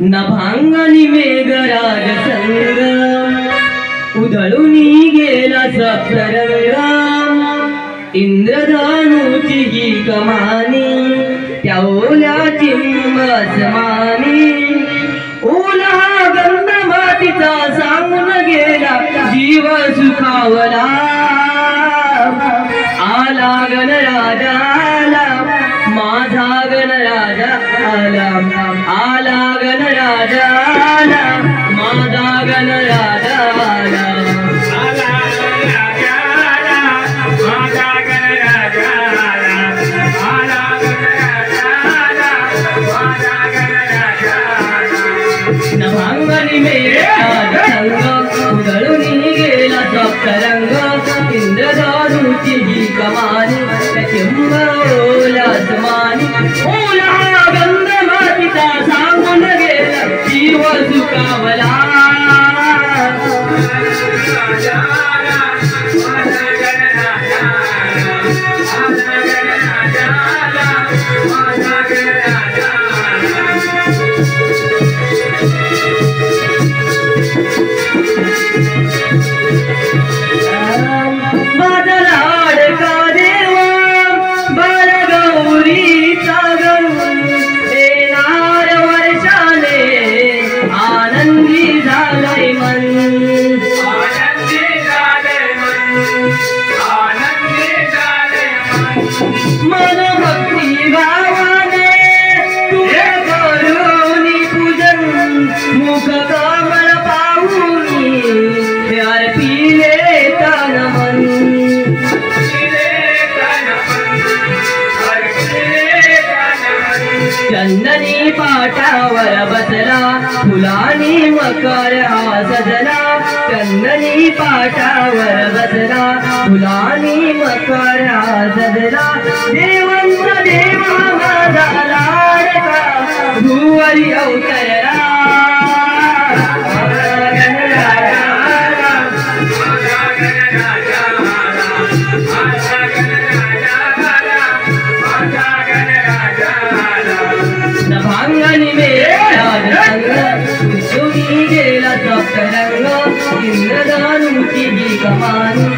नभांगणी मेघराज संग उधळूनी गेला सप्तरंग इंद्रधनुची ही कमानी त्या ओल्या चिंबसमानी ओला गंध मातीचा सांगून गेला जीव सुखावला आला गणराजाला माझा गणराजा आला आला गणराजाला माझा गणराजा आला नभांगणी मेघराज संग उधळूनी गेला सप्तरंग इंद्रधनुची ही कमानी चिंब ओलासमानी ओला गंध मातीचा सांगून गेला जीव सुखावला मन भक्ती भावाने तुझे करूनी पूजन मुख कमळ पाहूनी प्यार पिले तन मन चंदनी पाटावर बसला फुलानी मकर हा सजला चंदनी पाटावर बसला फुलानी मकर हा सजला देवंत देवा माझा लाडका भुवरी अवतरला नभांगणी मेघराज संग उधळूनी गेला सप्तरंग इंद्रधनुची ही कमानी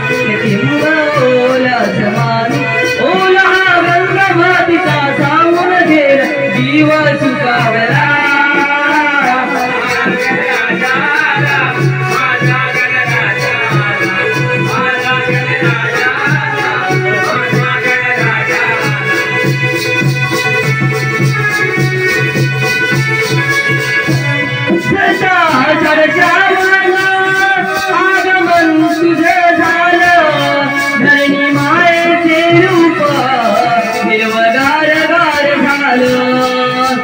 चिंब ओलासमानी ओला गंध मातीचा सांगून गेला जीव सुखावला आगमन तुझे झालं धरणी मायेचे रूप हिरवगार गार झालं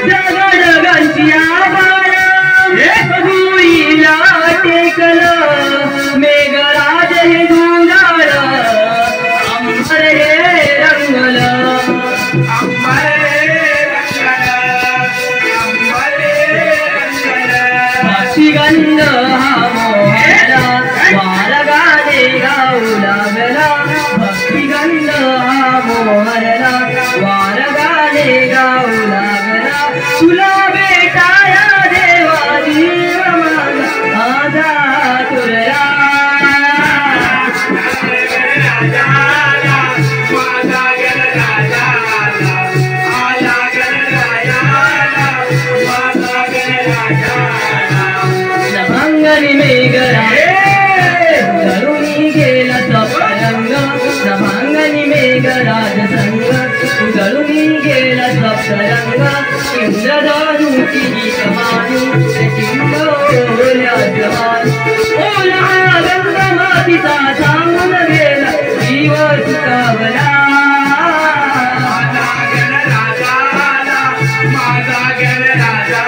जगडगांची आभाळ भुईला टेकलं मेघराज हे दुधाळ अंबर हे रंगलं गंध हा मोहला वार गाणे गाऊ लागला भक्तिगंध हा मोहला वार गाणे गाऊ लागला तुला भेटाया देवा जीव माझा तुरला नभांगणी मेघराज उधळूनी गेला सप्तरंग नभांगणी मेघराज संग उधळूनी गेला सप्तरंग इंद्रधनुची ही कमानी चिंब ओलासमानी ओला गंध मातीचा सांगून गेला जीव सुखावला माझा गणराजा